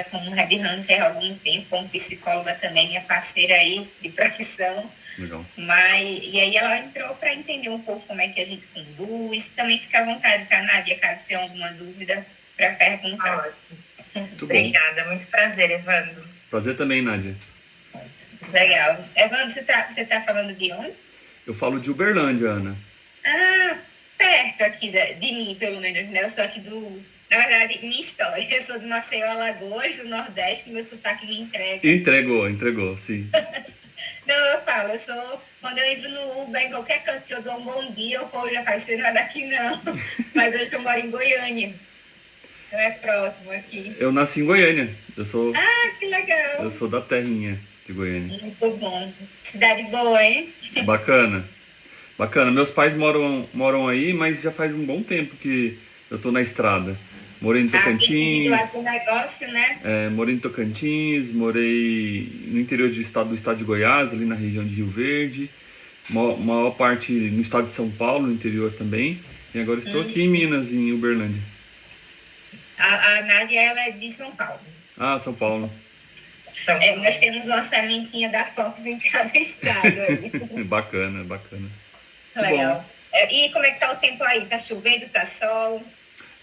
como headhunter há algum tempo, como psicóloga também, minha parceira aí de profissão. Legal. E aí ela entrou para entender um pouco como é que a gente conduz. Também fica à vontade, tá, Nádia, caso tenha alguma dúvida para perguntar. Ótimo. Obrigada, muito prazer, Evandro. Prazer também, Nádia. Legal. Evandro, você tá falando de onde? Eu falo de Uberlândia, Ana. Ah, perto aqui de mim, pelo menos, né? Eu sou aqui na verdade, minha história. Eu sou de Maceió, Alagoas, do Nordeste, que meu sotaque me entrega. Entregou, sim. Não, eu falo, quando eu entro no Uber, em qualquer canto que eu dou um bom dia, o povo já faz, você não é daqui não. Mas hoje eu moro em Goiânia. Então é próximo aqui. Eu nasci em Goiânia. Ah, que legal. Eu sou da terrinha de Goiânia. Muito bom. Cidade boa, hein? Bacana. Meus pais moram aí, mas já faz um bom tempo que eu tô na estrada. Morei em Tocantins. Do agronegócio, né? Morei em Tocantins, morei no interior do estado de Goiás, ali na região de Rio Verde. Maior parte no estado de São Paulo, no interior também. E agora estou aqui em Minas, em Uberlândia. A Nádia, ela é de São Paulo. Ah, São Paulo. Nós temos uma sementinha da Fox em cada estado aí. Bacana. Legal. E como é que tá o tempo aí? Tá chovendo, tá sol?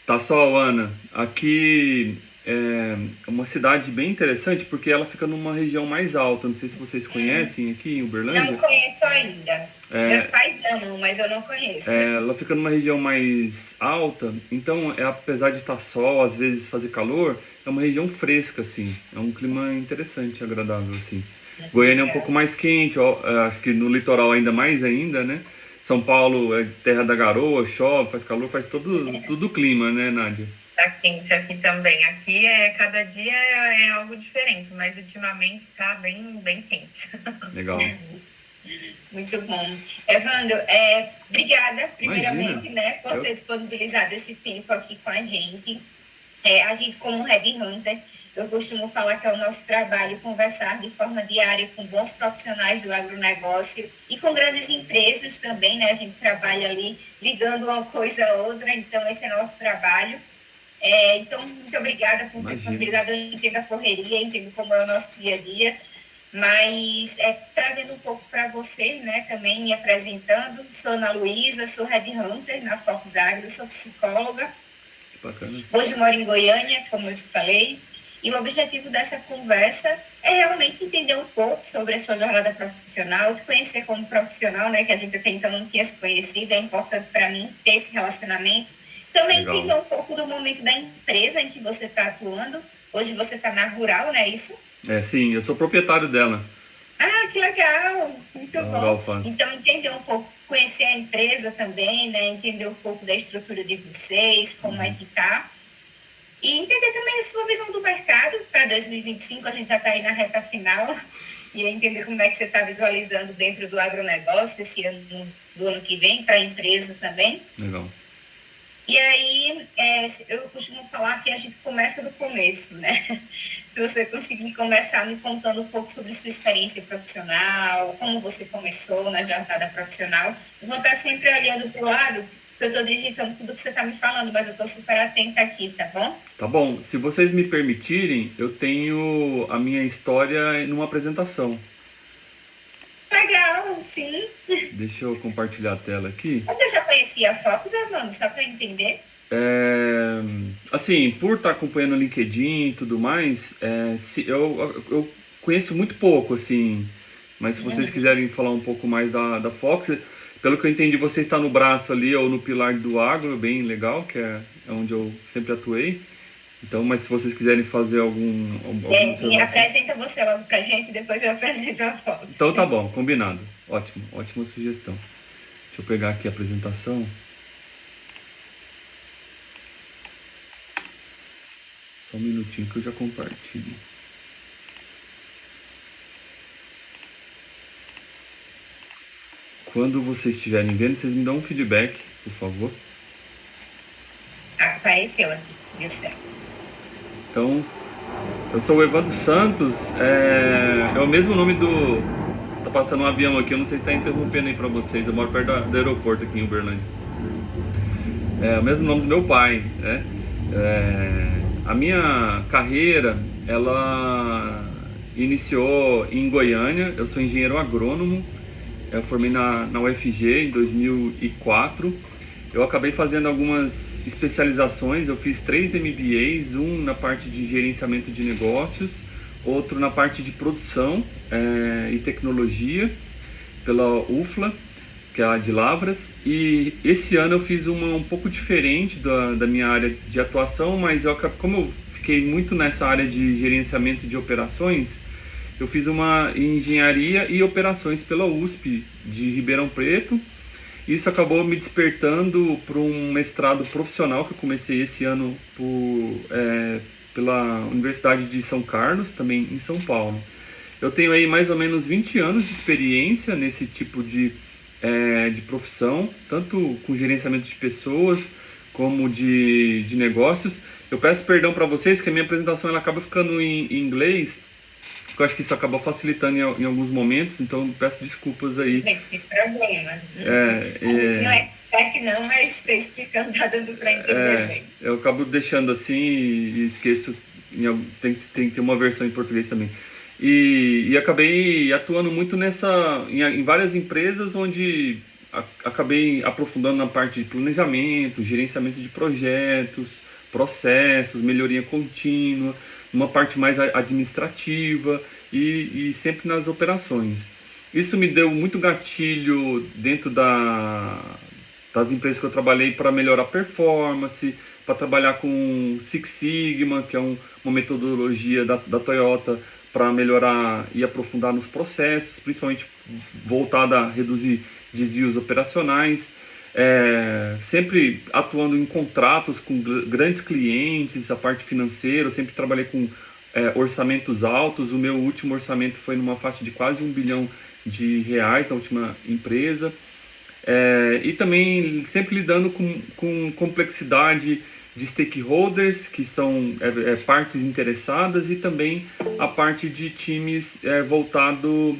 Tá sol, Ana. Aqui é uma cidade bem interessante porque ela fica numa região mais alta. Não sei se vocês conhecem aqui em Uberlândia. Não conheço ainda. Meus pais amam, mas eu não conheço. Ela fica numa região mais alta, então apesar de estar sol, às vezes fazer calor, é uma região fresca, assim. É um clima interessante, agradável, assim. Goiânia é um pouco mais quente, acho que no litoral ainda, né? São Paulo é terra da garoa, chove, faz calor, faz tudo o clima, né, Nádia? Tá quente aqui também. Aqui cada dia é algo diferente, mas ultimamente tá bem quente. Legal. Muito bom. Evandro, obrigada, primeiramente, né, por ter disponibilizado esse tempo aqui com a gente. A gente, como headhunter, eu costumo falar que é o nosso trabalho conversar de forma diária com bons profissionais do agronegócio e com grandes empresas também, né? A gente trabalha ali ligando uma coisa a outra, então esse é nosso trabalho. Então, muito obrigada por ter disponibilizado. Eu entendo a correria, entendo como é o nosso dia a dia, mas trazendo um pouco para você, né, também me apresentando. Sou Ana Luísa, sou headhunter na Fox Agro, sou psicóloga. Bacana. Hoje moro em Goiânia, como eu te falei, e o objetivo dessa conversa é realmente entender um pouco sobre a sua jornada profissional, te conhecer como profissional, né, que a gente até então não tinha se conhecido, é importante para mim ter esse relacionamento. Também entender um pouco do momento da empresa em que você está atuando. Hoje você está na Rural, não é isso? Sim, eu sou proprietário dela. Ah, que legal! Muito bom. Alfans. Então, entender um pouco, conhecer a empresa também, né? Entender um pouco da estrutura de vocês, como é que tá. E entender também a sua visão do mercado para 2025, a gente já está aí na reta final. E entender como é que você está visualizando dentro do agronegócio esse ano, do ano que vem, para a empresa também. Legal. E aí, eu costumo falar que a gente começa do começo, né? Se você conseguir começar me contando um pouco sobre sua experiência profissional, como você começou na jornada profissional, eu vou estar sempre olhando para o lado, porque eu estou digitando tudo que você está me falando, mas eu estou super atenta aqui, tá bom? Tá bom. Se vocês me permitirem, eu tenho a minha história numa apresentação. Legal, sim. Deixa eu compartilhar a tela aqui. Você já conhecia a Focus, Evandro, só para entender? Assim, por estar acompanhando o LinkedIn e tudo mais, eu conheço muito pouco, assim, mas se vocês quiserem falar um pouco mais da Fox, pelo que eu entendi, você está no braço ali, ou no pilar do agro, bem legal, que é onde eu sempre atuei. Então, mas se vocês quiserem fazer algum me apresenta você logo pra gente, depois eu apresento a Fox. Então tá bom, combinado. Ótima sugestão. Deixa eu pegar aqui a apresentação. Só um minutinho que eu já compartilho. Quando vocês estiverem vendo, vocês me dão um feedback, por favor. Apareceu aqui, deu certo. Então, eu sou o Evandro Santos, é o mesmo nome do... Tá passando um avião aqui, eu não sei se tá interrompendo aí pra vocês, eu moro perto do aeroporto aqui em Uberlândia. É o mesmo nome do meu pai, né? A minha carreira, ela iniciou em Goiânia. Eu sou engenheiro agrônomo. Eu formei na UFG em 2004. Eu acabei fazendo algumas especializações. Eu fiz 3 MBAs, um na parte de gerenciamento de negócios, outro na parte de produção e tecnologia pela UFLA, que é a de Lavras. E esse ano eu fiz uma um pouco diferente da minha área de atuação, mas como eu fiquei muito nessa área de gerenciamento de operações, eu fiz uma engenharia e operações pela USP de Ribeirão Preto. Isso acabou me despertando para um mestrado profissional que eu comecei esse ano pela Universidade de São Carlos, também em São Paulo. Eu tenho aí mais ou menos 20 anos de experiência nesse tipo de profissão, tanto com gerenciamento de pessoas como de negócios. Eu peço perdão para vocês que a minha apresentação ela acaba ficando em inglês, porque eu acho que isso acaba facilitando em alguns momentos, então peço desculpas aí. Não tem problema. Não é expert não, mas você explicando tá dando para entender bem. Eu acabo deixando assim e esqueço, tem que ter uma versão em português também. E acabei atuando muito em várias empresas onde acabei aprofundando na parte de planejamento, gerenciamento de projetos, processos, melhoria contínua, uma parte mais administrativa e sempre nas operações. Isso me deu muito gatilho dentro das empresas que eu trabalhei para melhorar a performance, para trabalhar com Six Sigma, que é uma metodologia da Toyota, para melhorar e aprofundar nos processos, principalmente voltada a reduzir desvios operacionais, sempre atuando em contratos com grandes clientes, a parte financeira. Eu sempre trabalhei com orçamentos altos. O meu último orçamento foi numa faixa de quase R$ 1 bilhão na última empresa. E também sempre lidando com complexidade de stakeholders, que são partes interessadas, e também a parte de times voltado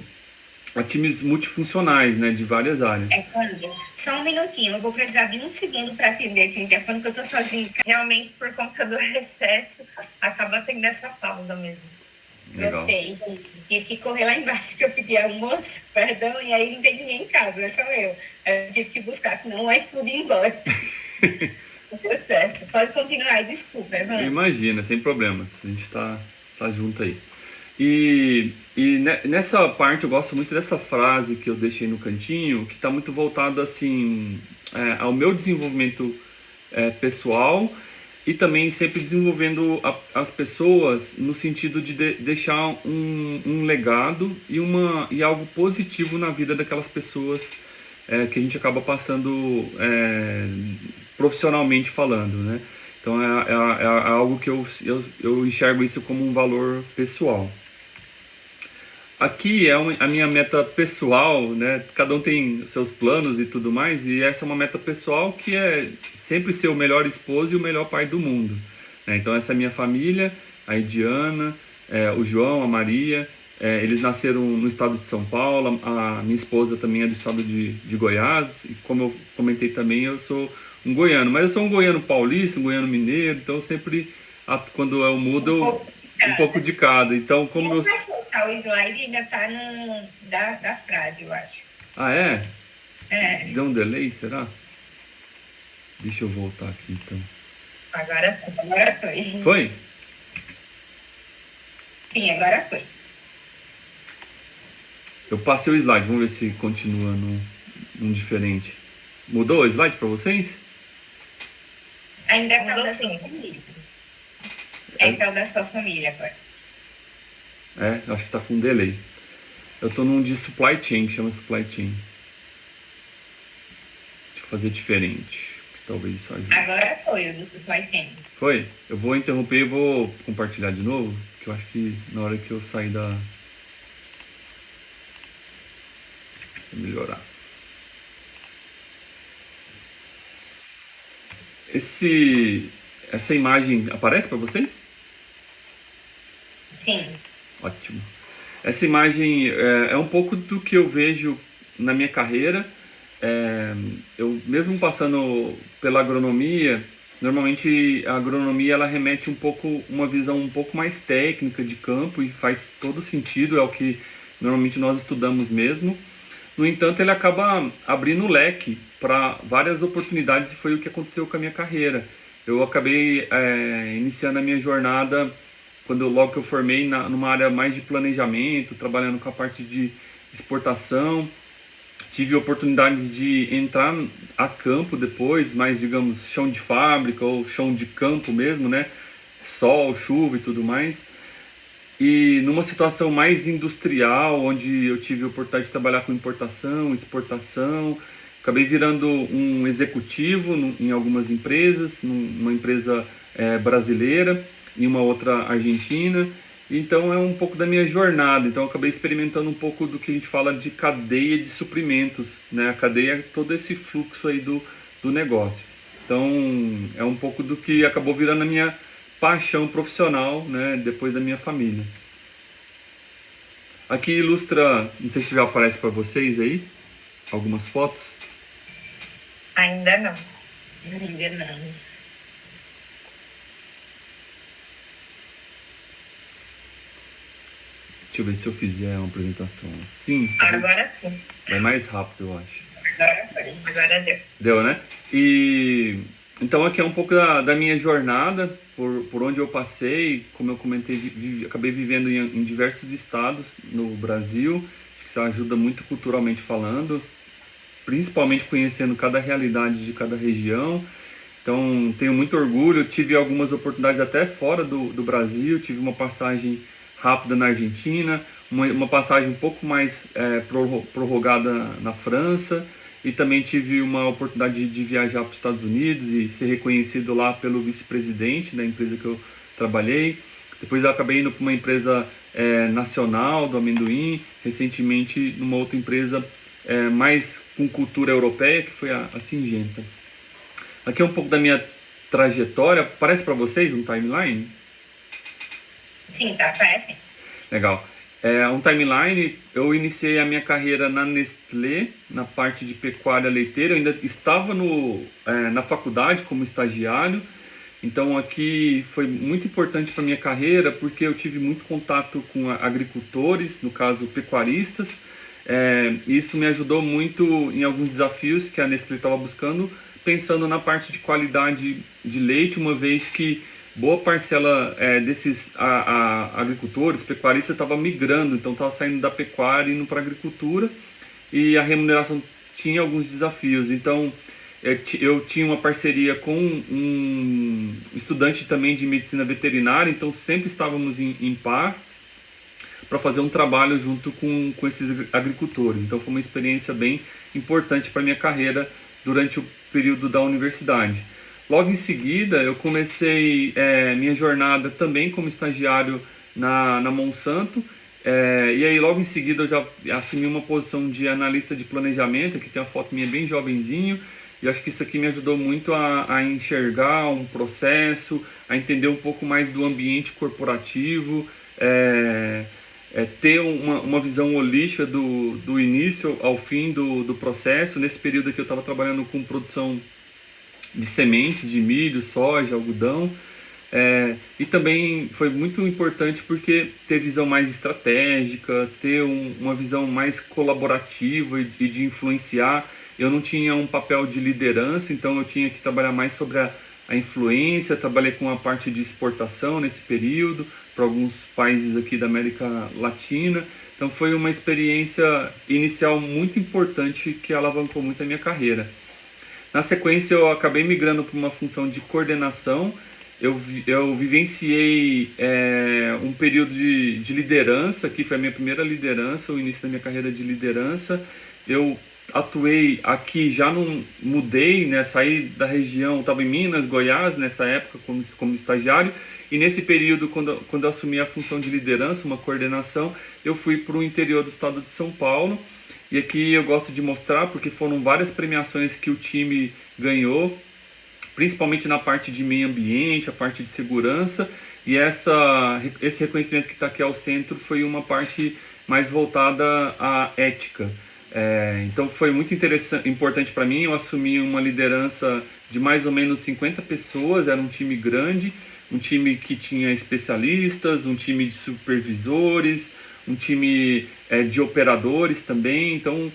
a times multifuncionais, né, de várias áreas. Só um minutinho, eu vou precisar de um segundo para atender aqui o interfone, que eu estou sozinha. Realmente, por conta do recesso, acaba tendo essa pausa mesmo. Legal. Gente. Tive que correr lá embaixo, que eu pedi almoço, perdão, e aí não tem ninguém em casa, é só eu. Eu tive que buscar, senão o iFood ia embora. Deu certo. Pode continuar aí, desculpa, Evandro. Imagina, sem problemas. A gente tá junto aí. E nessa parte eu gosto muito dessa frase que eu deixei no cantinho, que está muito voltada assim, ao meu desenvolvimento pessoal, e também sempre desenvolvendo as pessoas no sentido de deixar um legado e algo positivo na vida daquelas pessoas que a gente acaba passando profissionalmente falando, né? Então é algo que eu enxergo isso como um valor pessoal. Aqui é a minha meta pessoal, né? Cada um tem seus planos e tudo mais, e essa é uma meta pessoal que é sempre ser o melhor esposo e o melhor pai do mundo, né? Então essa é a minha família, a Ediana, o João, a Maria, eles nasceram no estado de São Paulo. A minha esposa também é do estado de Goiás, e como eu comentei também, eu sou um goiano, mas eu sou um goiano paulista, um goiano mineiro, então sempre, quando eu mudo, um pouco de cada. Então, como eu... Vai soltar o slide, ainda tá da frase, eu acho. Ah, é? Deu um delay, será? Deixa eu voltar aqui, então. Agora foi. Foi? Sim, agora foi. Eu passei o slide, vamos ver se continua num diferente. Mudou o slide para vocês? Ainda tá o da sua família. Tá o da sua família agora. Acho que tá com delay. Eu tô num de supply chain, que chama supply chain. Deixa eu fazer diferente, que talvez isso ajude. Agora foi o do supply chain. Foi? Eu vou interromper e vou compartilhar de novo, que eu acho que na hora que eu sair da... Vou melhorar. Essa imagem aparece para vocês? Sim. Ótimo. Essa imagem é um pouco do que eu vejo na minha carreira. Eu mesmo passando pela agronomia, normalmente a agronomia ela remete um pouco, uma visão um pouco mais técnica de campo e faz todo sentido, é o que normalmente nós estudamos mesmo. No entanto, ele acaba abrindo o leque para várias oportunidades e foi o que aconteceu com a minha carreira. Eu acabei iniciando a minha jornada logo que eu formei numa área mais de planejamento, trabalhando com a parte de exportação. Tive oportunidades de entrar a campo depois, mais, digamos, chão de fábrica ou chão de campo mesmo, né? Sol, chuva e tudo mais. E numa situação mais industrial, onde eu tive a oportunidade de trabalhar com importação, exportação, acabei virando um executivo em algumas empresas, numa empresa brasileira e uma outra argentina. Então é um pouco da minha jornada. Então eu acabei experimentando um pouco do que a gente fala de cadeia de suprimentos, né? A cadeia é todo esse fluxo aí do negócio. Então é um pouco do que acabou virando a minha paixão profissional, né? Depois da minha família. Aqui ilustra, não sei se já aparece para vocês aí, algumas fotos. Ainda não. Ainda não. Deixa eu ver se eu fizer uma apresentação assim. Agora sim. Vai mais rápido, eu acho. Agora deu. Deu, né? E então aqui é um pouco da minha jornada, por onde eu passei, como eu comentei, acabei vivendo em diversos estados no Brasil. Acho que isso ajuda muito culturalmente falando, principalmente conhecendo cada realidade de cada região. Então tenho muito orgulho, tive algumas oportunidades até fora do Brasil, tive uma passagem rápida na Argentina, uma passagem um pouco mais prorrogada na França, e também tive uma oportunidade de viajar para os Estados Unidos e ser reconhecido lá pelo vice-presidente da empresa que eu trabalhei. Depois eu acabei indo para uma empresa nacional do amendoim, recentemente numa outra empresa mais com cultura europeia, que foi a Syngenta. Aqui é um pouco da minha trajetória. Parece para vocês um timeline? Sim, tá, parece. Legal. Um timeline, eu iniciei a minha carreira na Nestlé, na parte de pecuária leiteira. Eu ainda estava na faculdade como estagiário, então aqui foi muito importante para a minha carreira, porque eu tive muito contato com agricultores, no caso pecuaristas. Isso me ajudou muito em alguns desafios que a Nestlé estava buscando, pensando na parte de qualidade de leite, uma vez que boa parcela desses agricultores, pecuaristas, estava migrando, então estava saindo da pecuária e indo para a agricultura, e a remuneração tinha alguns desafios. Então eu tinha uma parceria com um estudante também de medicina veterinária, então sempre estávamos em par para fazer um trabalho junto com esses agricultores. Então foi uma experiência bem importante para a minha carreira durante o período da universidade. Logo em seguida, eu comecei minha jornada também como estagiário na Monsanto, e aí logo em seguida eu já assumi uma posição de analista de planejamento. Aqui tem uma foto minha bem jovenzinho, e acho que isso aqui me ajudou muito a enxergar um processo, a entender um pouco mais do ambiente corporativo, ter uma visão holística do início ao fim do processo. Nesse período aqui eu estava trabalhando com produção de sementes de milho, soja, algodão, e também foi muito importante porque ter visão mais estratégica, ter uma visão mais colaborativa e de influenciar. Eu não tinha um papel de liderança, então eu tinha que trabalhar mais sobre a influência. Trabalhei com a parte de exportação nesse período para alguns países aqui da América Latina. Então foi uma experiência inicial muito importante que alavancou muito a minha carreira. Na sequência, eu acabei migrando para uma função de coordenação. Eu vivenciei um período de liderança, que foi a minha primeira liderança, o início da minha carreira de liderança. Eu atuei aqui, já não mudei, né, saí da região, estava em Minas, Goiás, nessa época, como estagiário. E nesse período, quando eu assumi a função de liderança, uma coordenação, eu fui para o interior do estado de São Paulo. E aqui eu gosto de mostrar porque foram várias premiações que o time ganhou, principalmente na parte de meio ambiente, a parte de segurança, e esse reconhecimento que está aqui ao centro foi uma parte mais voltada à ética. Então foi muito importante para mim. Eu assumi uma liderança de mais ou menos 50 pessoas, era um time grande, um time que tinha especialistas, um time de supervisores, um time de operadores também. Então,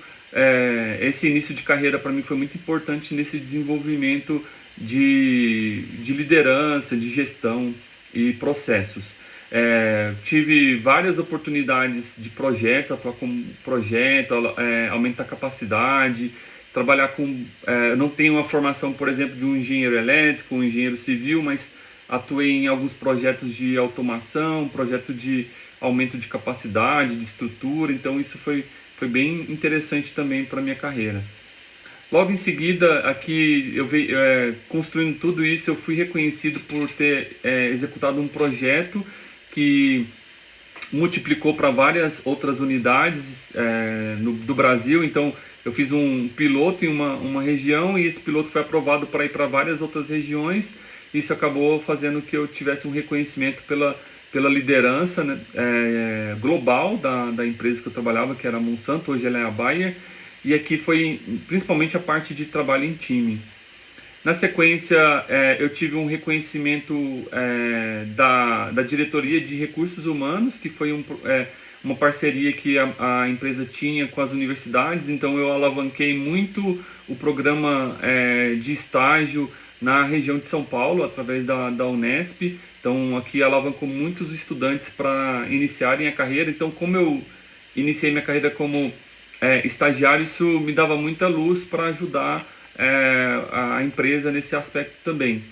esse início de carreira para mim foi muito importante nesse desenvolvimento de liderança, de gestão e processos. Tive várias oportunidades de projetos, atuar como projeto, aumentar a capacidade, trabalhar com... não tenho uma formação, por exemplo, de um engenheiro elétrico, um engenheiro civil, mas atuei em alguns projetos de automação, projeto de aumento de capacidade, de estrutura, então isso foi bem interessante também para a minha carreira. Logo em seguida, aqui, construindo tudo isso, eu fui reconhecido por ter executado um projeto que multiplicou para várias outras unidades do Brasil. Então, eu fiz um piloto em uma região e esse piloto foi aprovado para ir para várias outras regiões. Isso acabou fazendo que eu tivesse um reconhecimento pela liderança, né, global da empresa que eu trabalhava, que era a Monsanto, hoje ela é a Bayer, e aqui foi principalmente a parte de trabalho em time. Na sequência, eu tive um reconhecimento da Diretoria de Recursos Humanos, que foi uma parceria que a empresa tinha com as universidades, então eu alavanquei muito o programa de estágio na região de São Paulo, através da Unesp. Então, aqui alavancou muitos estudantes para iniciarem a carreira. Então, como eu iniciei minha carreira como estagiário, isso me dava muita luz para ajudar a empresa nesse aspecto também.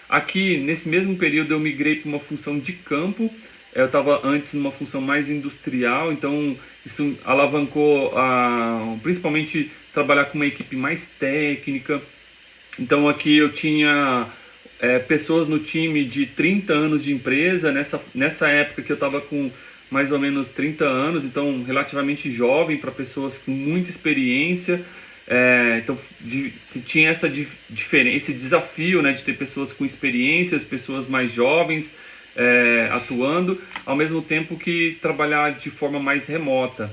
Aqui, nesse mesmo período, eu migrei para uma função de campo. Eu estava antes numa função mais industrial, então isso alavancou principalmente trabalhar com uma equipe mais técnica. Então aqui eu tinha pessoas no time de 30 anos de empresa, nessa época que eu estava com mais ou menos 30 anos, então relativamente jovem para pessoas com muita experiência. Então tinha essa diferença, esse desafio, né, de ter pessoas com experiências, pessoas mais jovens atuando, ao mesmo tempo que trabalhar de forma mais remota.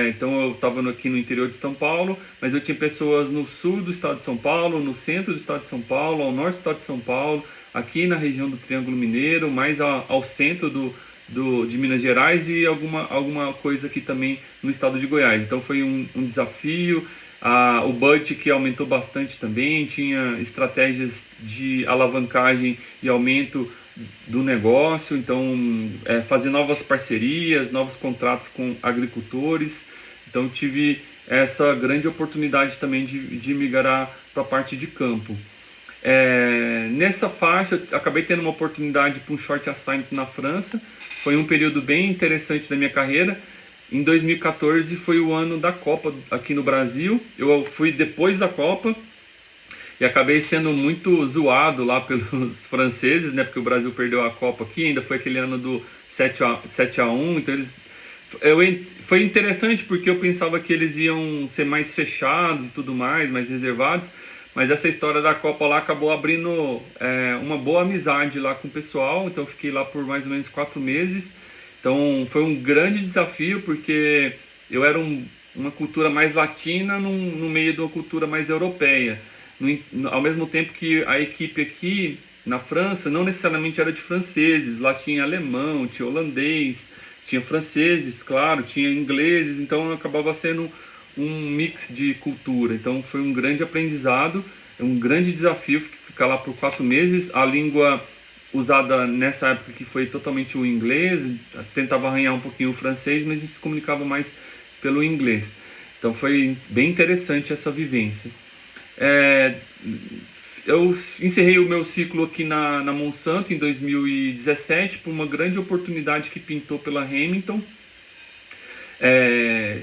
Então eu estava aqui no interior de São Paulo, mas eu tinha pessoas no sul do estado de São Paulo, no centro do estado de São Paulo, ao norte do estado de São Paulo, aqui na região do Triângulo Mineiro, mais ao centro de Minas Gerais e alguma coisa aqui também no estado de Goiás. Então foi um desafio. O budget que aumentou bastante também, tinha estratégias de alavancagem e aumento do negócio, então fazer novas parcerias, novos contratos com agricultores. Então tive essa grande oportunidade também de migrar para a parte de campo. Nessa faixa eu acabei tendo uma oportunidade para um short assignment na França. Foi um período bem interessante da minha carreira. Em 2014 foi o ano da Copa aqui no Brasil. Eu fui depois da Copa e acabei sendo muito zoado lá pelos franceses, né? Porque o Brasil perdeu a Copa aqui, ainda foi aquele ano do 7-1, então foi interessante porque eu pensava que eles iam ser mais fechados e tudo mais reservados, mas essa história da Copa lá acabou abrindo uma boa amizade lá com o pessoal, então eu fiquei lá por mais ou menos 4 meses, então foi um grande desafio porque eu era uma cultura mais latina no meio de uma cultura mais europeia. Ao mesmo tempo que a equipe aqui na França não necessariamente era de franceses, lá tinha alemão, tinha holandês, tinha franceses, claro, tinha ingleses, então acabava sendo um mix de cultura. Então foi um grande aprendizado, um grande desafio ficar lá por 4 meses. A língua usada nessa época que foi totalmente o inglês, tentava arranhar um pouquinho o francês, mas a gente se comunicava mais pelo inglês. Então foi bem interessante essa vivência. Eu encerrei o meu ciclo aqui na Monsanto em 2017 por uma grande oportunidade que pintou pela Hamilton.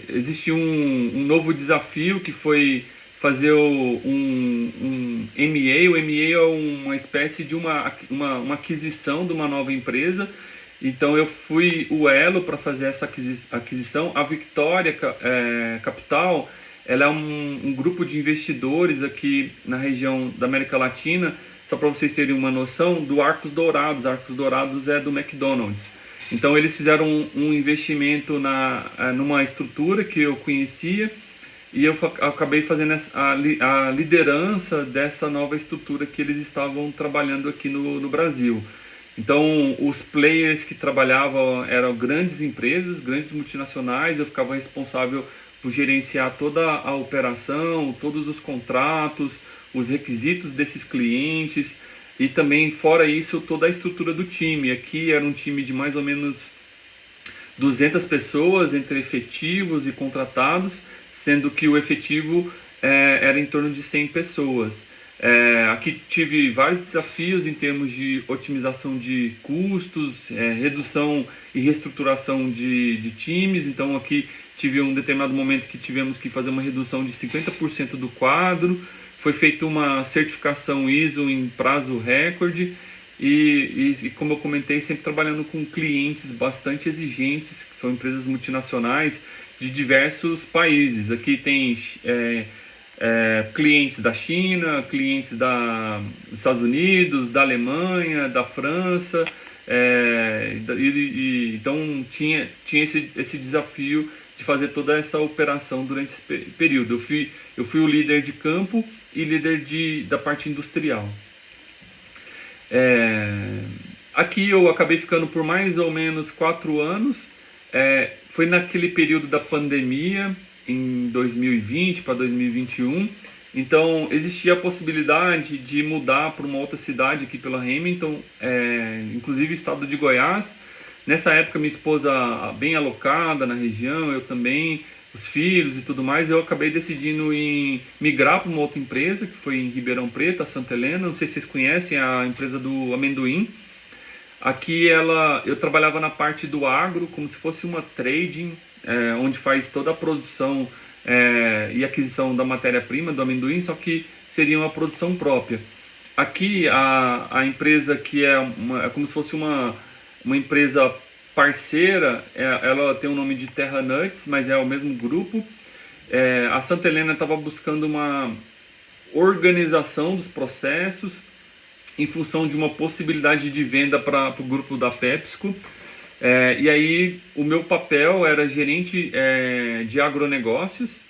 Existiu um novo desafio que foi fazer um M&A. O M&A é uma espécie de uma aquisição de uma nova empresa. Então eu fui o elo para fazer essa aquisição. A Victoria Capital, ela é um grupo de investidores aqui na região da América Latina, só para vocês terem uma noção, do Arcos Dourados. Arcos Dourados é do McDonald's. Então eles fizeram um investimento numa estrutura que eu conhecia e eu acabei fazendo a liderança dessa nova estrutura que eles estavam trabalhando aqui no Brasil. Então, os players que trabalhavam eram grandes empresas, grandes multinacionais, eu ficava responsável por gerenciar toda a operação, todos os contratos, os requisitos desses clientes e também, fora isso, toda a estrutura do time. Aqui era um time de mais ou menos 200 pessoas, entre efetivos e contratados, sendo que o efetivo era em torno de 100 pessoas. Aqui tive vários desafios em termos de otimização de custos, redução e reestruturação de times. Então aqui tive um determinado momento que tivemos que fazer uma redução de 50% do quadro, foi feita uma certificação ISO em prazo recorde e como eu comentei, sempre trabalhando com clientes bastante exigentes, que são empresas multinacionais de diversos países. Aqui tem clientes da China, clientes dos Estados Unidos, da Alemanha, da França, então tinha esse desafio de fazer toda essa operação durante esse período. Eu fui o líder de campo e líder da parte industrial. Aqui eu acabei ficando por mais ou menos 4 anos. Foi naquele período da pandemia, em 2020 para 2021, então existia a possibilidade de mudar para uma outra cidade aqui pela Hamilton, inclusive estado de Goiás. Nessa época minha esposa bem alocada na região, eu também, os filhos e tudo mais, eu acabei decidindo em migrar para uma outra empresa, que foi em Ribeirão Preto, a Santa Helena. Não sei se vocês conhecem a empresa do amendoim. Aqui eu trabalhava na parte do agro, como se fosse uma trading, onde faz toda a produção e aquisição da matéria-prima do amendoim, só que seria uma produção própria. Aqui a empresa que é como se fosse uma empresa parceira, ela tem o nome de Terra Nuts, mas é o mesmo grupo. A Santa Helena estava buscando uma organização dos processos em função de uma possibilidade de venda para o grupo da PepsiCo. E aí o meu papel era gerente de agronegócios.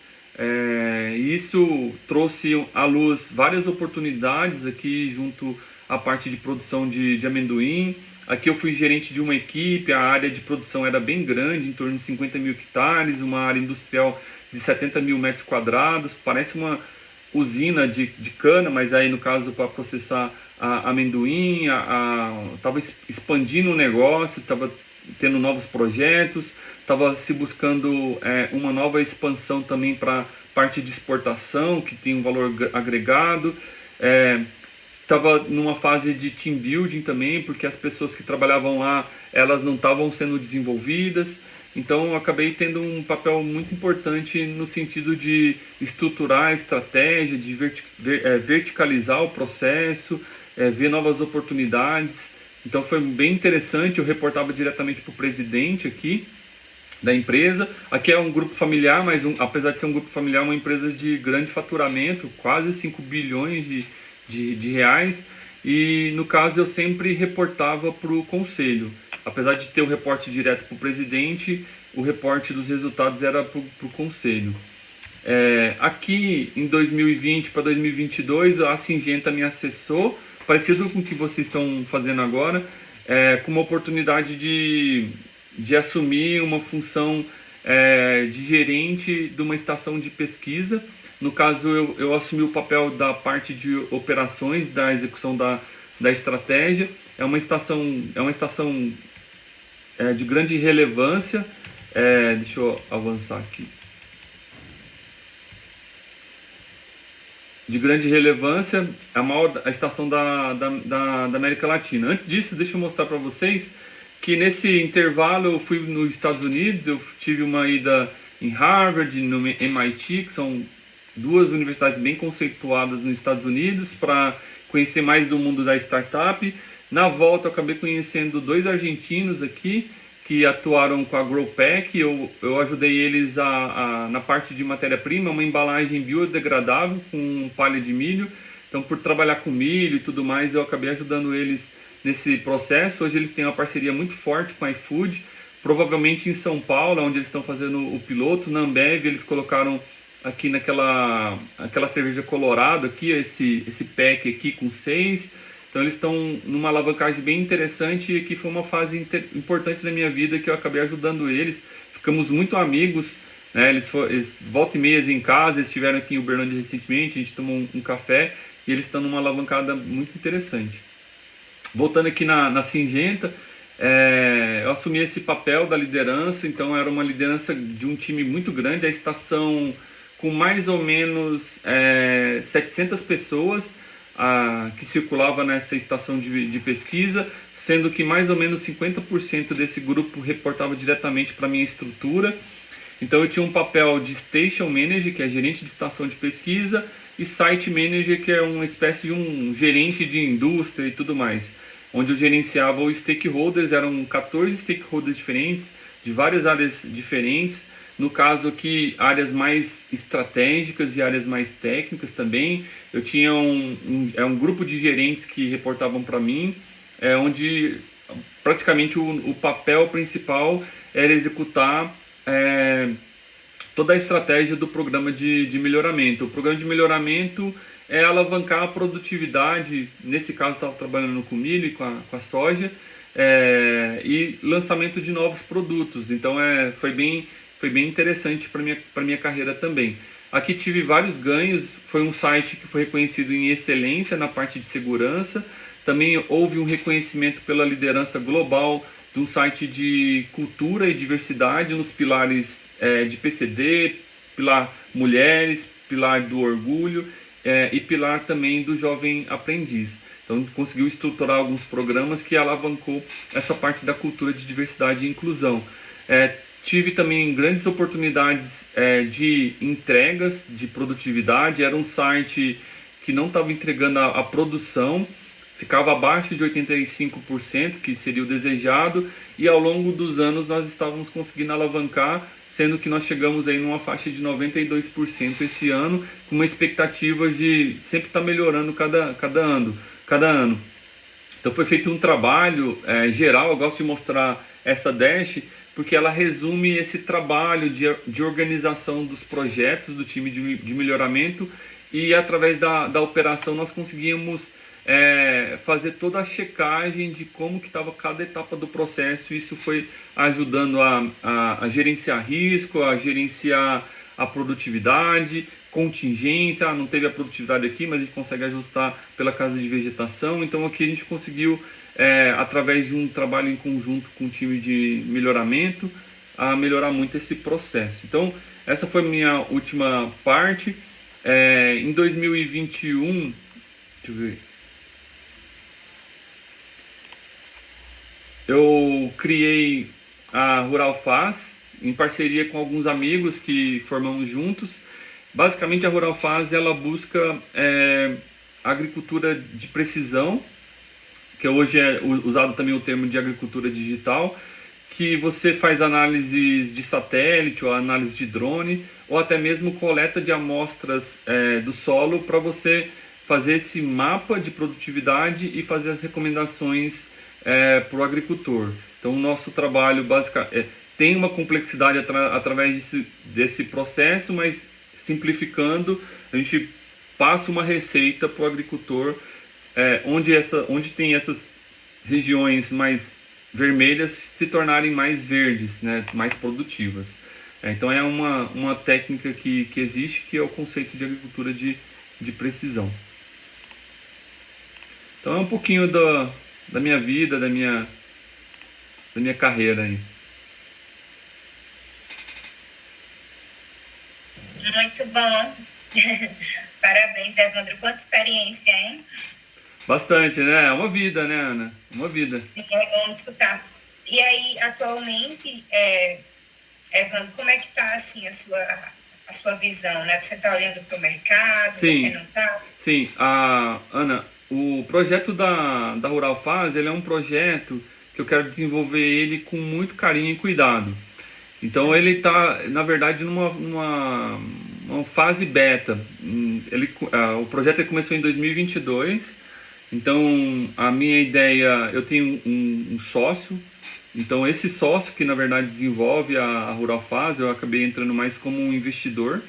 Isso trouxe à luz várias oportunidades aqui junto à parte de produção de amendoim. Aqui eu fui gerente de uma equipe, a área de produção era bem grande, em torno de 50 mil hectares, uma área industrial de 70 mil metros quadrados, parece uma usina de cana, mas aí no caso para processar amendoim, estava expandindo o negócio, estava tendo novos projetos, estava se buscando uma nova expansão também para parte de exportação, que tem um valor agregado. Estava numa fase de team building também, porque as pessoas que trabalhavam lá, elas não estavam sendo desenvolvidas. Então eu acabei tendo um papel muito importante no sentido de estruturar a estratégia, de verticalizar o processo, ver novas oportunidades. Então foi bem interessante. Eu reportava diretamente para o presidente aqui da empresa. Aqui é um grupo familiar, mas apesar de ser um grupo familiar, uma empresa de grande faturamento, quase 5 bilhões de reais. E no caso eu sempre reportava para o conselho. Apesar de ter o reporte direto para o presidente, o reporte dos resultados era para o conselho. Aqui em 2020 para 2022, a Syngenta me acessou, parecido com o que vocês estão fazendo agora, com uma oportunidade de assumir uma função de gerente de uma estação de pesquisa. No caso, eu assumi o papel da parte de operações, da execução da estratégia. É uma estação de grande relevância. Deixa eu avançar aqui. De grande relevância, a estação da América Latina. Antes disso, deixa eu mostrar para vocês que nesse intervalo eu fui nos Estados Unidos, eu tive uma ida em Harvard, no MIT, que são 2 universidades bem conceituadas nos Estados Unidos, para conhecer mais do mundo da startup. Na volta eu acabei conhecendo 2 argentinos aqui, que atuaram com a Growpack. Eu ajudei eles na parte de matéria-prima, uma embalagem biodegradável com palha de milho. Então, por trabalhar com milho e tudo mais, eu acabei ajudando eles nesse processo. Hoje eles têm uma parceria muito forte com a iFood, provavelmente em São Paulo, onde eles estão fazendo o piloto. Na Ambev eles colocaram aqui aquela cerveja Colorado aqui, esse pack aqui com 6. Então eles estão numa alavancagem bem interessante e aqui foi uma fase importante da minha vida que eu acabei ajudando eles. Ficamos muito amigos, né? Eles volta e meia em casa, eles estiveram aqui em Uberlândia recentemente, a gente tomou um café e eles estão numa alavancada muito interessante. Voltando aqui na Syngenta, eu assumi esse papel da liderança, então era uma liderança de um time muito grande, a estação com mais ou menos 700 pessoas que circulava nessa estação de pesquisa, sendo que mais ou menos 50% desse grupo reportava diretamente para a minha estrutura. Então eu tinha um papel de Station Manager, que é gerente de estação de pesquisa, e Site Manager, que é uma espécie de um gerente de indústria e tudo mais, onde eu gerenciava os stakeholders. Eram 14 stakeholders diferentes, de várias áreas diferentes, no caso aqui áreas mais estratégicas e áreas mais técnicas também. Eu tinha um grupo de gerentes que reportavam para mim, onde praticamente o papel principal era executar toda a estratégia do programa de melhoramento. O programa de melhoramento é alavancar a produtividade, nesse caso estava trabalhando com milho e com a soja, e lançamento de novos produtos. Então foi bem interessante para minha carreira também. Aqui tive vários ganhos, foi um site que foi reconhecido em excelência na parte de segurança. Também houve um reconhecimento pela liderança global de um site de cultura e diversidade nos pilares de PCD, pilar mulheres, pilar do orgulho e pilar também do jovem aprendiz. Então conseguiu estruturar alguns programas que alavancou essa parte da cultura de diversidade e inclusão. Tive também grandes oportunidades de entregas de produtividade. Era um site que não estava entregando a produção, ficava abaixo de 85%, que seria o desejado, e ao longo dos anos nós estávamos conseguindo alavancar, sendo que nós chegamos aí numa faixa de 92% esse ano, com uma expectativa de sempre estar melhorando cada ano. Então foi feito um trabalho geral. Eu gosto de mostrar essa dash, porque ela resume esse trabalho de organização dos projetos do time de melhoramento, e através da operação nós conseguimos fazer toda a checagem de como que estava cada etapa do processo. Isso foi ajudando a gerenciar risco, a gerenciar a produtividade, contingência. Não teve a produtividade aqui, mas a gente consegue ajustar pela casa de vegetação. Então aqui a gente conseguiu, através de um trabalho em conjunto com o time de melhoramento, a melhorar muito esse processo. Então essa foi a minha última parte. Em 2021, deixa eu ver, eu criei a Rural Faz em parceria com alguns amigos que formamos juntos. Basicamente a Rural Faz ela busca agricultura de precisão, que hoje é usado também o termo de agricultura digital, que você faz análises de satélite ou análise de drone, ou até mesmo coleta de amostras do solo, para você fazer esse mapa de produtividade e fazer as recomendações para o agricultor. Então o nosso trabalho basicamente tem uma complexidade através desse processo, mas simplificando, a gente passa uma receita para o agricultor, onde tem essas regiões mais vermelhas se tornarem mais verdes, né, mais produtivas. Então é uma técnica que existe, que é o conceito de agricultura de precisão. Então é um pouquinho da minha vida, da minha carreira aí. Muito bom. Parabéns, Evandro. Quanta experiência, hein? Bastante, né? É uma vida, né, Ana? Uma vida. Sim, é bom escutar. E aí, atualmente, Evandro, como é que está assim, a sua visão, né? Você está olhando para o mercado, Sim, você não está? sim. Ana, o projeto da Rural Faz, ele é um projeto que eu quero desenvolver ele com muito carinho e cuidado. Então ele está, na verdade, numa fase beta. O projeto começou em 2022. Então a minha ideia, eu tenho um sócio. Então esse sócio que na verdade desenvolve a Rural Faz, eu acabei entrando mais como um investidor.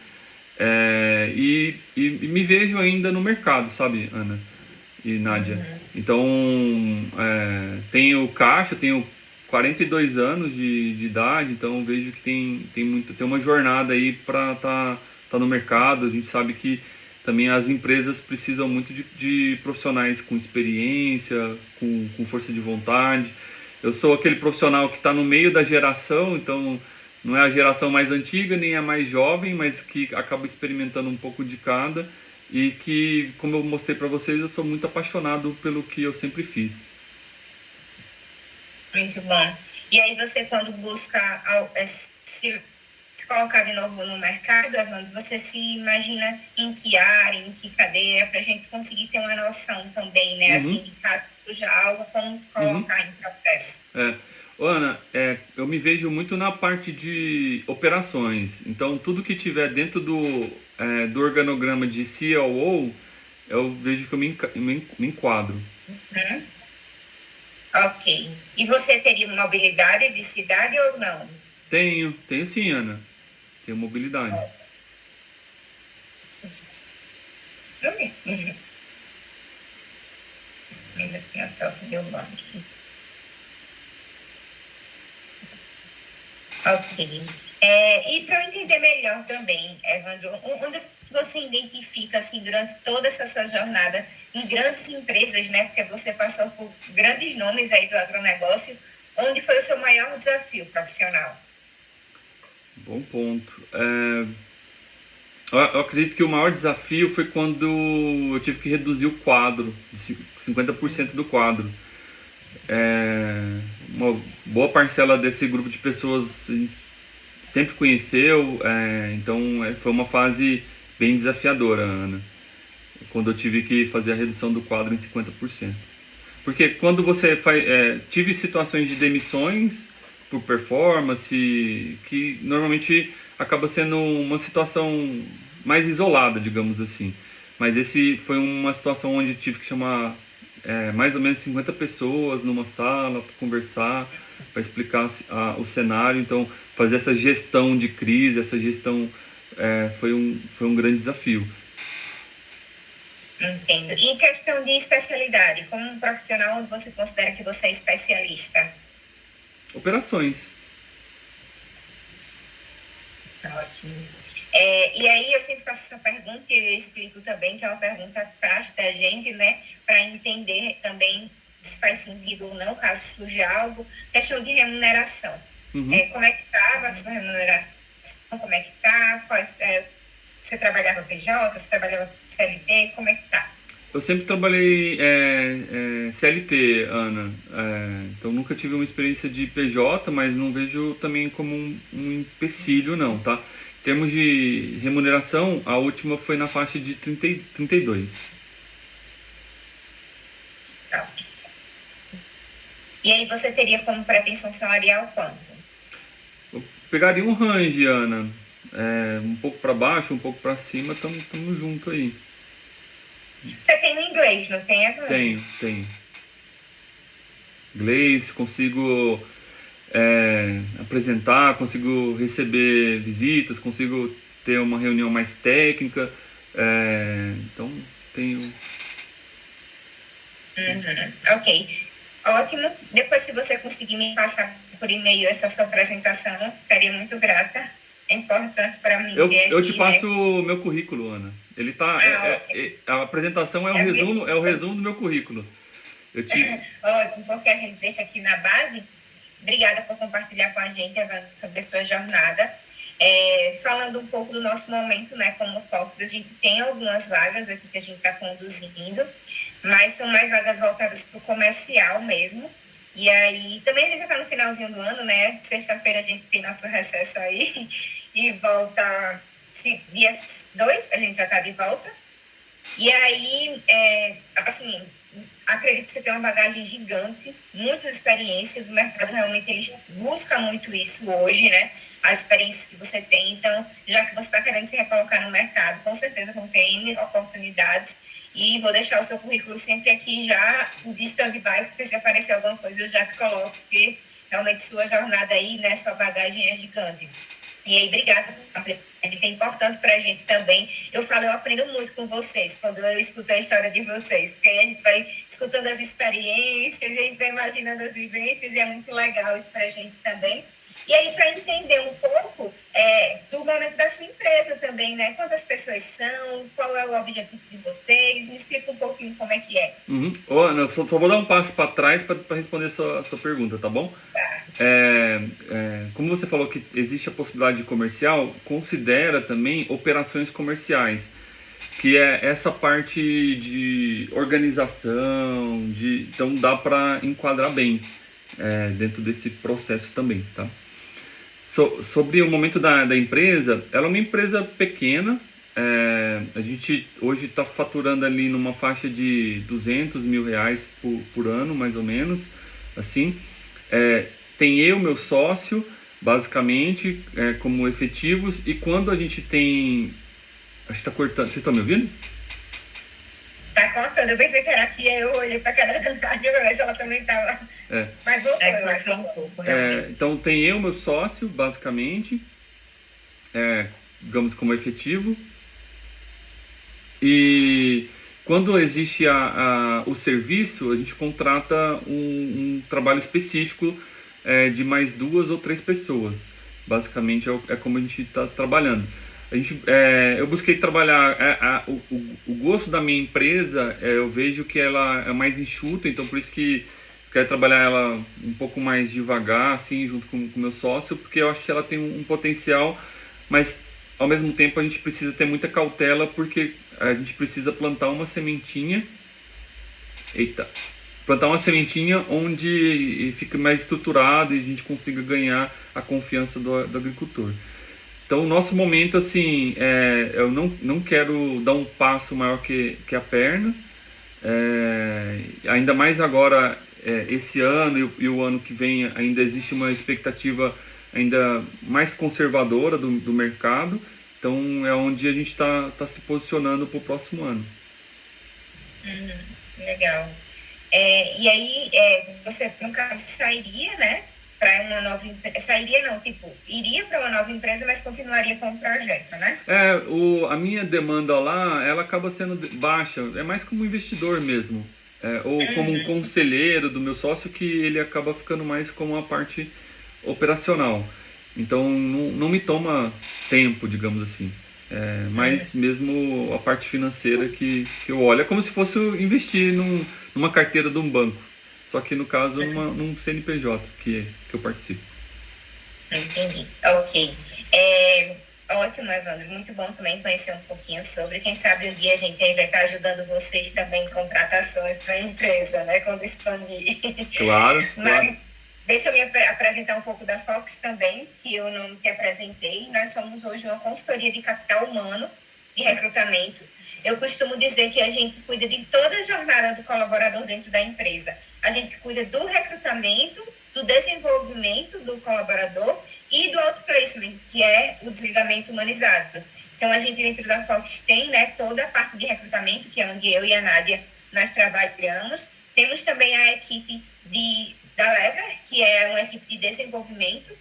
E me vejo ainda no mercado, sabe, Ana e Nádia? Então, tenho caixa, tenho 42 anos de idade, então vejo que tem uma jornada aí para tá no mercado. A gente sabe que também as empresas precisam muito de profissionais com experiência, com força de vontade. Eu sou aquele profissional que está no meio da geração, então não é a geração mais antiga nem a mais jovem, mas que acaba experimentando um pouco de cada, e que, como eu mostrei para vocês, eu sou muito apaixonado pelo que eu sempre fiz. Muito bom. E aí você, quando busca se colocar de novo no mercado, Evandro, você se imagina em que área, em que cadeira, para a gente conseguir ter uma noção também, né? Assim, de caso surja algo, como colocar em processo. Ana, eu me vejo muito na parte de operações. Então, tudo que tiver dentro do organograma de COO, eu vejo que eu me enquadro. Ok. E você teria mobilidade de cidade ou não? Tenho sim, Ana. Tenho mobilidade. Ainda tem a só que deu banco. Ok. E para eu entender melhor também, Evandro, onde você identifica, assim, durante toda essa sua jornada em grandes empresas, né? Porque você passou por grandes nomes aí do agronegócio, onde foi o seu maior desafio profissional? Bom ponto. Eu acredito que o maior desafio foi quando eu tive que reduzir o quadro, de 50% do quadro. Uma boa parcela desse grupo de pessoas sempre conheceu, então foi uma fase bem desafiadora, Ana, quando eu tive que fazer a redução do quadro em 50%. Porque quando você faz... tive situações de demissões por performance, que normalmente acaba sendo uma situação mais isolada, digamos assim. Mas esse foi uma situação onde tive que chamar mais ou menos 50 pessoas numa sala para conversar, para explicar o cenário. Então, fazer essa gestão de crise, essa gestão foi um grande desafio. Entendo. E em questão de especialidade, como um profissional, onde você considera que você é especialista? Operações. Ótimo. E aí eu sempre faço essa pergunta e eu explico também que é uma pergunta prática da gente, né? Para entender também se faz sentido ou não, caso surja algo. Questão de remuneração. Como é que estava a sua remuneração? Como é que está? Você trabalhava PJ? Você trabalhava CLT? Como é que está? Eu sempre trabalhei CLT, Ana. Então nunca tive uma experiência de PJ, mas não vejo também como um empecilho, não, tá? Em termos de remuneração, a última foi na faixa de 32. Tá. E aí você teria como pretensão salarial quanto? Eu pegaria um range, Ana. Um pouco para baixo, um pouco para cima, estamos junto aí. Você tem o inglês, não tem? Tenho. Inglês, consigo apresentar, consigo receber visitas, consigo ter uma reunião mais técnica. Então, tenho... Ok. Ótimo. Depois, se você conseguir me passar por e-mail essa sua apresentação, ficaria muito grata. É importante para mim. Eu te passo o meu currículo, Ana. Ele tá. A apresentação é o resumo do meu currículo. Ótimo, porque a gente deixa aqui na base. Obrigada por compartilhar com a gente, Evandro, sobre a sua jornada. Falando um pouco do nosso momento, né, como Focus, a gente tem algumas vagas aqui que a gente está conduzindo, mas são mais vagas voltadas para o comercial mesmo. E aí, também a gente já está no finalzinho do ano, né? Sexta-feira a gente tem nosso recesso aí e volta, dia 2 a gente já está de volta. E aí, assim, acredito que você tem uma bagagem gigante, muitas experiências, o mercado realmente ele busca muito isso hoje, né? As experiências que você tem. Então, já que você está querendo se recolocar no mercado, com certeza vão ter N oportunidades. E vou deixar o seu currículo sempre aqui já de stand-by, porque se aparecer alguma coisa eu já te coloco, porque realmente sua jornada aí, né, sua bagagem é gigante. E aí, obrigada. É importante para a gente também. Eu aprendo muito com vocês, quando eu escuto a história de vocês, porque aí a gente vai escutando as experiências, a gente vai imaginando as vivências, e é muito legal isso para a gente também. E aí, para entender um pouco do momento da sua empresa também, né? Quantas pessoas são, qual é o objetivo de vocês, me explica um pouquinho como é que é. Ana, só vou dar um passo para trás para responder a sua pergunta, tá bom? Como você falou que existe a possibilidade de comercial, considera também operações comerciais, que é essa parte de organização, então dá para enquadrar bem dentro desse processo também, tá? Sobre o momento da empresa, ela é uma empresa pequena, a gente hoje está faturando ali numa faixa de R$200 mil por ano, mais ou menos, assim. Tem eu, meu sócio, basicamente, como efetivos, e quando a gente tem... Acho que está cortando. Vocês estão me ouvindo? Tá cortando, eu pensei que era aqui, aí eu olhei pra cara da Nádia, mas ela também tava. Mas voltou, eu acho. Um pouco, então tem eu, meu sócio, basicamente, digamos como efetivo. E quando existe o serviço, a gente contrata um trabalho específico de mais 2 ou 3 pessoas. Basicamente é como a gente está trabalhando. Eu busquei trabalhar o gosto da minha empresa, eu vejo que ela é mais enxuta, então por isso que eu quero trabalhar ela um pouco mais devagar, assim, junto com o meu sócio, porque eu acho que ela tem um potencial, mas ao mesmo tempo a gente precisa ter muita cautela, porque a gente precisa plantar uma sementinha, onde fica mais estruturado e a gente consiga ganhar a confiança do agricultor. Então, o nosso momento, assim, eu não quero dar um passo maior que a perna, ainda mais agora, esse ano e o ano que vem, ainda existe uma expectativa ainda mais conservadora do mercado, então é onde a gente está se posicionando para o próximo ano. Legal. E aí, você, no caso, sairia, né? Para uma nova empresa, sairia não, iria para uma nova empresa, mas continuaria com o projeto, né? A minha demanda lá, ela acaba sendo baixa, é mais como investidor mesmo, ou como um conselheiro do meu sócio, que ele acaba ficando mais como a parte operacional. Então não me toma tempo, digamos assim, mas mesmo a parte financeira que eu olho, é como se fosse investir numa carteira de um banco. Só que no caso, num CNPJ que eu participo. Entendi. Ok. Ótimo, Evandro. Muito bom também conhecer um pouquinho sobre. Quem sabe um dia a gente aí vai estar ajudando vocês também em contratações para a empresa, né? Quando expandir. Claro. Deixa eu me apresentar um pouco da Fox também, que eu não te apresentei. Nós somos hoje uma consultoria de capital humano e recrutamento. Eu costumo dizer que a gente cuida de toda a jornada do colaborador dentro da empresa. A gente cuida do recrutamento, do desenvolvimento do colaborador e do outplacement, que é o desligamento humanizado. Então, a gente dentro da Fox tem, né, toda a parte de recrutamento, que é onde eu e a Nádia nós trabalhamos. Temos também a equipe da Lever, que é uma equipe de desenvolvimento,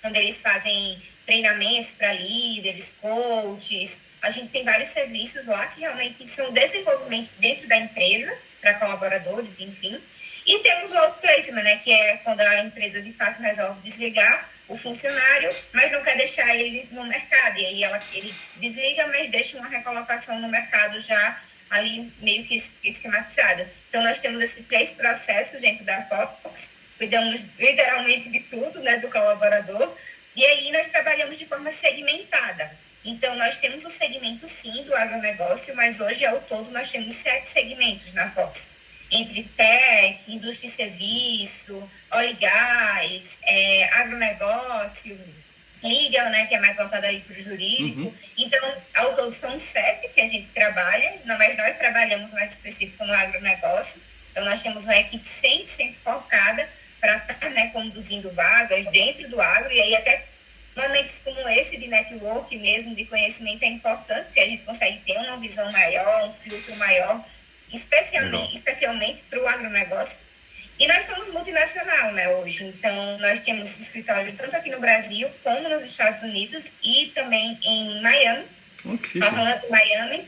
onde eles fazem treinamentos para líderes, coaches. A gente tem vários serviços lá que realmente são desenvolvimento dentro da empresa, para colaboradores, enfim. E temos o outplacement, né, que é quando a empresa, de fato, resolve desligar o funcionário, mas não quer deixar ele no mercado. E aí ele desliga, mas deixa uma recolocação no mercado já ali meio que esquematizada. Então, nós temos esses 3 processos dentro da Fox. Cuidamos literalmente de tudo, né, do colaborador. E aí nós trabalhamos de forma segmentada. Então, nós temos o segmento, sim, do agronegócio, mas hoje, ao todo, nós temos 7 segmentos na Fox. Entre tech, indústria e serviço, óleo e gás, agronegócio, legal, né, que é mais voltada aí para o jurídico. Então, ao todo, são 7 que a gente trabalha, mas nós trabalhamos mais específico no agronegócio. Então, nós temos uma equipe 100% focada para estar, né, conduzindo vagas dentro do agro, e aí até momentos como esse de network mesmo, de conhecimento, é importante, porque a gente consegue ter uma visão maior, um filtro maior, especialmente para o agronegócio. E nós somos multinacional, né, hoje. Então, nós temos escritório tanto aqui no Brasil como nos Estados Unidos e também em Miami. Orlando, Miami.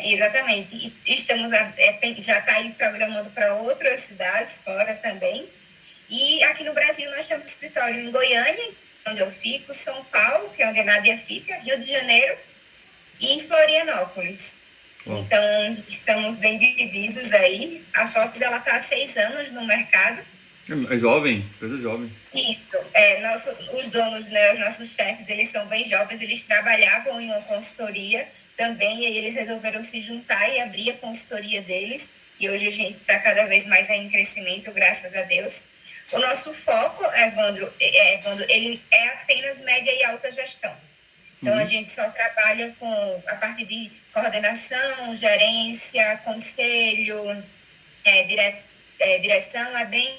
Exatamente. E estamos já está aí programando para outras cidades fora também. E aqui no Brasil nós temos escritório em Goiânia, onde eu fico, São Paulo, que é onde a Nádia fica, Rio de Janeiro e Florianópolis. Então, estamos bem divididos aí. A Fox, ela está há 6 anos no mercado. É jovem, coisa jovem. Isso. Os donos, né, os nossos chefes, eles são bem jovens, eles trabalhavam em uma consultoria também, e aí eles resolveram se juntar e abrir a consultoria deles. E hoje a gente está cada vez mais em crescimento, graças a Deus. O nosso foco, Evandro, ele é apenas média e alta gestão. Então, a gente só trabalha com a parte de coordenação, gerência, conselho, direção, ADEM,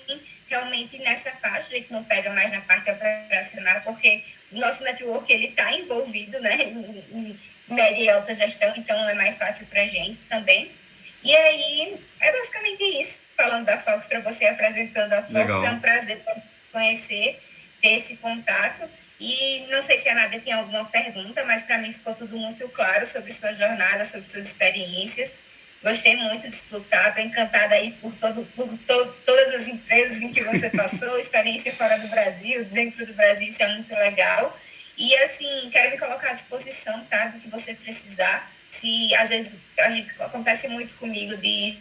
realmente nessa faixa, a gente não pega mais na parte operacional, porque o nosso network está envolvido, né, em média e alta gestão, então é mais fácil para a gente também. E aí, é basicamente isso, falando da Fox para você, apresentando a Fox. Legal. É um prazer conhecer, ter esse contato. E não sei se a Nádia tem alguma pergunta, mas para mim ficou tudo muito claro sobre sua jornada, sobre suas experiências. Gostei muito de escutar, estou encantada aí por todas as empresas em que você passou, experiência fora do Brasil, dentro do Brasil, isso é muito legal. E, assim, quero me colocar à disposição, tá, do que você precisar. Se, às vezes, acontece muito comigo de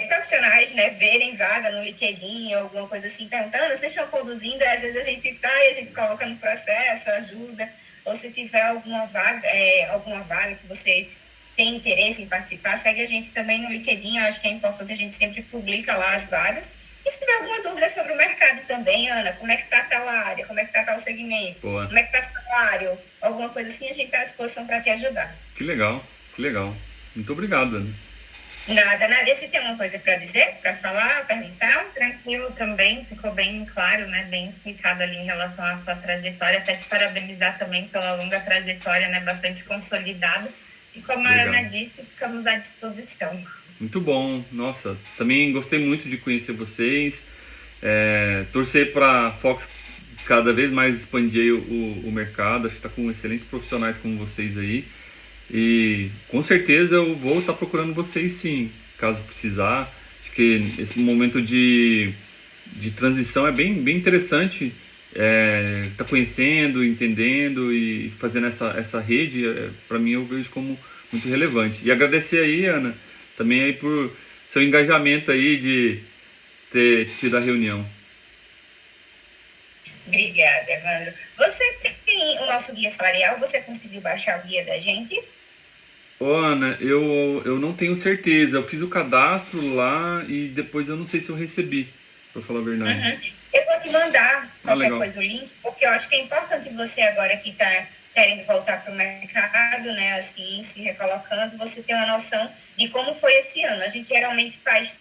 profissionais, né, verem vaga no LinkedIn ou alguma coisa assim, perguntando, vocês estão conduzindo, às vezes a gente tá e a gente coloca no processo, ajuda, ou se tiver alguma vaga que você tem interesse em participar, segue a gente também no LinkedIn, eu acho que é importante, a gente sempre publica lá as vagas. E se tiver alguma dúvida sobre o mercado também, Ana, como é que está tal área, como é que está tal segmento, Boa. Como é que está salário, alguma coisa assim, a gente está à disposição para te ajudar. Que legal, que legal. Muito obrigado, Ana. Nada, Nádia, você tem uma coisa para dizer, para falar, perguntar? Tranquilo também, ficou bem claro, né, bem explicado ali em relação à sua trajetória, até te parabenizar também pela longa trajetória, né, bastante consolidada. E como a Ana disse, ficamos à disposição. Muito bom, nossa, também gostei muito de conhecer vocês, torcer para a Fox cada vez mais expandir o mercado, acho que está com excelentes profissionais como vocês aí, e com certeza eu vou estar procurando vocês sim, caso precisar. Acho que esse momento de transição é bem interessante, tá conhecendo, entendendo e fazendo essa rede, para mim eu vejo como muito relevante. E agradecer aí, Ana, também aí por seu engajamento aí de ter tido a reunião. Obrigada, Evandro. Você tem o nosso guia salarial? Você conseguiu baixar o guia da gente? Ô, Ana, eu não tenho certeza. Eu fiz o cadastro lá e depois eu não sei se eu recebi, para falar a verdade. Eu vou te mandar qualquer coisa o link, porque eu acho que é importante você agora que está querendo voltar para o mercado, né, assim, se recolocando, você ter uma noção de como foi esse ano. A gente geralmente faz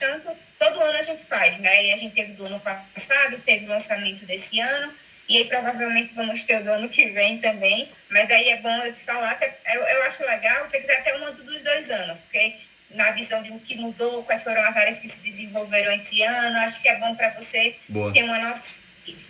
todo ano a gente faz, né, e a gente teve do ano passado, teve o lançamento desse ano, e aí provavelmente vamos ter o do ano que vem também, mas aí é bom eu te falar, eu acho legal, se você quiser até uma dos 2 anos, porque na visão de o que mudou, quais foram as áreas que se desenvolveram esse ano, acho que é bom para você ter uma noção.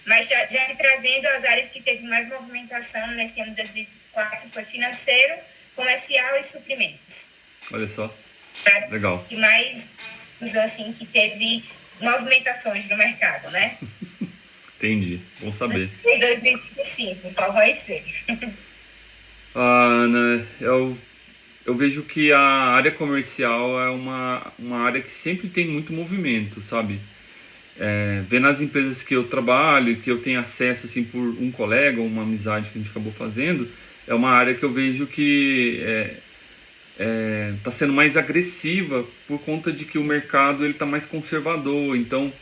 Mas já trazendo as áreas que teve mais movimentação nesse ano de 2024, foi financeiro, comercial e suprimentos. Olha só, tá? Legal. E mais, assim, que teve movimentações no mercado, né? Entendi, bom saber. Em 2025, qual vai ser? Ana, eu vejo que a área comercial é uma área que sempre tem muito movimento, sabe? Vendo as empresas que eu trabalho, que eu tenho acesso assim por um colega ou uma amizade que a gente acabou fazendo, é uma área que eu vejo que está sendo mais agressiva por conta de que o mercado ele está mais conservador. Então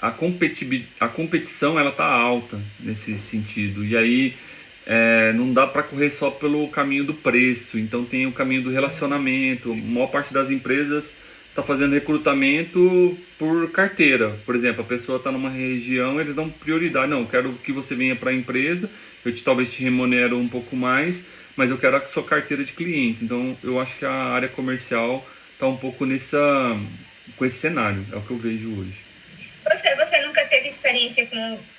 a competição ela está alta nesse sentido, e aí não dá para correr só pelo caminho do preço. Então tem o caminho do relacionamento. A maior parte das empresas está fazendo recrutamento por carteira. Por exemplo, a pessoa está numa região, eles dão prioridade. Não, eu quero que você venha para a empresa, talvez te remunero um pouco mais, mas eu quero a sua carteira de clientes. Então, eu acho que a área comercial está um pouco com esse cenário, é o que eu vejo hoje. Você nunca teve experiência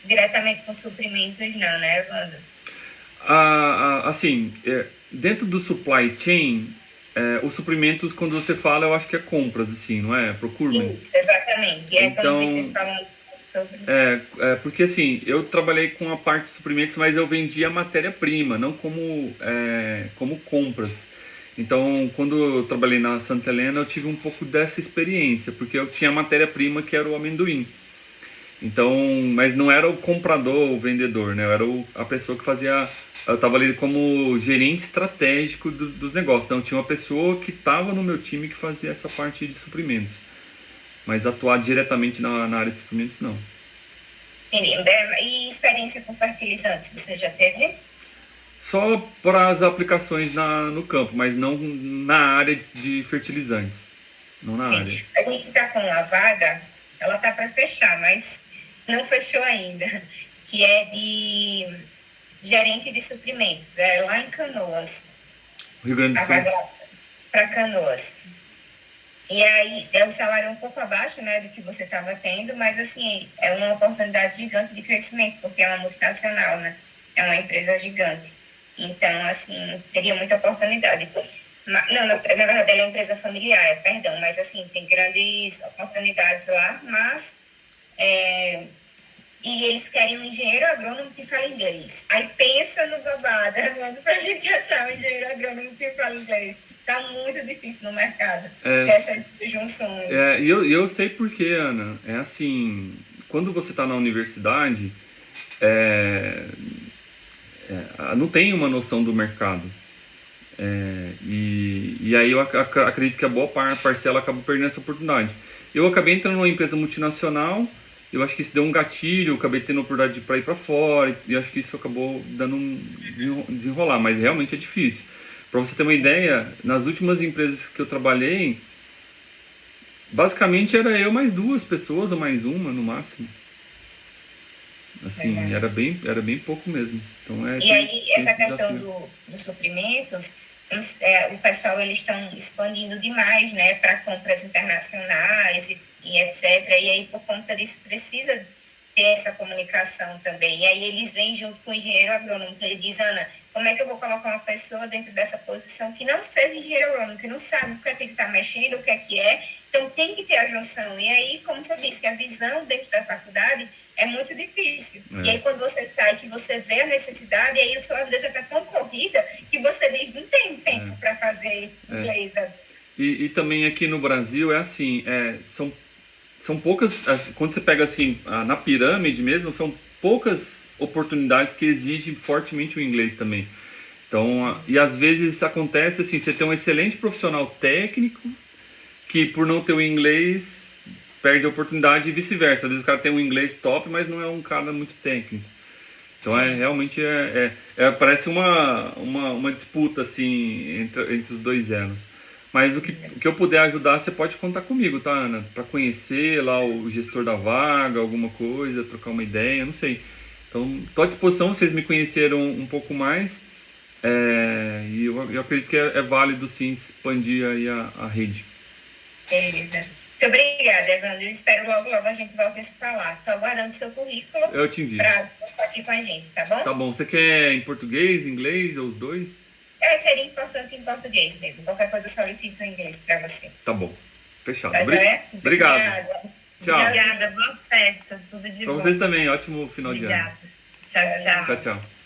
diretamente com suprimentos, não, né, Wanda? Assim, dentro do supply chain, os suprimentos, quando você fala, eu acho que é compras, assim, não é? Procurement. Isso, exatamente. É Então, quando você fala um pouco sobre... porque assim, eu trabalhei com a parte de suprimentos, mas eu vendia matéria-prima, não como compras. Então, quando eu trabalhei na Santa Helena, eu tive um pouco dessa experiência, porque eu tinha matéria-prima que era o amendoim. Então, mas não era o comprador, o vendedor, né? Eu era a pessoa que fazia... Eu estava ali como gerente estratégico dos negócios. Então, tinha uma pessoa que estava no meu time que fazia essa parte de suprimentos. Mas atuar diretamente na área de suprimentos, não. E experiência com fertilizantes, você já teve? Só para as aplicações no campo, mas não na área de fertilizantes. Não na área. A gente está com uma vaga, ela está para fechar, mas não fechou ainda, que é de gerente de suprimentos, lá em Canoas. Rio Grande do Sul. A vaga para Canoas. E aí, o salário é um pouco abaixo, né, do que você estava tendo, mas, assim, é uma oportunidade gigante de crescimento, porque é uma multinacional, né? É uma empresa gigante. Então, assim, teria muita oportunidade. Não, na verdade, ela é uma empresa familiar, perdão, mas, assim, tem grandes oportunidades lá, mas... E eles querem um engenheiro agrônomo que fala inglês. Aí pensa no babado, para a gente achar um engenheiro agrônomo que fala inglês. Está muito difícil no mercado, essas junções. E eu sei por quê, Ana. É assim, quando você está na universidade, não tem uma noção do mercado. E aí eu acredito que a boa parcela acabou perdendo essa oportunidade. Eu acabei entrando numa empresa multinacional, eu acho que isso deu um gatilho, eu acabei tendo a oportunidade para ir para fora, e acho que isso acabou dando um desenrolar, mas realmente é difícil. Para você ter uma ideia, nas últimas empresas que eu trabalhei, basicamente era eu mais 2 pessoas, ou mais uma no máximo. Assim, era bem pouco mesmo. Então, e aí, essa questão dos suprimentos, o pessoal, eles estão expandindo demais, né, para compras internacionais e etc. E aí, por conta disso, precisa ter essa comunicação também. E aí, eles vêm junto com o engenheiro agrônomo, que ele diz, Ana, como é que eu vou colocar uma pessoa dentro dessa posição que não seja engenheiro agrônomo, que não sabe o que é que ele está mexendo, o que é. Então, tem que ter a junção. E aí, como você disse, a visão dentro da faculdade é muito difícil. E aí, quando você sai, que você vê a necessidade, e aí a sua vida já está tão corrida que você diz, não tem tempo para fazer inglês. E também aqui no Brasil é assim, são poucas, quando você pega assim, na pirâmide mesmo, são poucas oportunidades que exigem fortemente o inglês também. Então, e às vezes acontece assim, você tem um excelente profissional técnico que por não ter o inglês perde a oportunidade e vice-versa. Às vezes o cara tem um inglês top, mas não é um cara muito técnico. Então realmente parece uma disputa assim entre os dois elos. Mas o que eu puder ajudar, você pode contar comigo, tá, Ana? Para conhecer lá o gestor da vaga, alguma coisa, trocar uma ideia, não sei. Então, estou à disposição, vocês me conheceram um pouco mais, e eu acredito que é válido, sim, expandir aí a rede. Beleza. Muito obrigada, Evandro. Eu espero logo a gente volte a se falar. Estou aguardando o seu currículo. Eu te envio. Para estar aqui com a gente, tá bom? Tá bom. Você quer em português, inglês ou os dois? Seria importante em português mesmo. Qualquer coisa eu solicito em inglês para você. Tá bom. Fechado. Tá joia? Obrigado. Tchau. Obrigada. Boas festas. Tudo de bom. Para vocês também. Ótimo final de ano. Obrigada. Tchau, tchau. Tchau, tchau.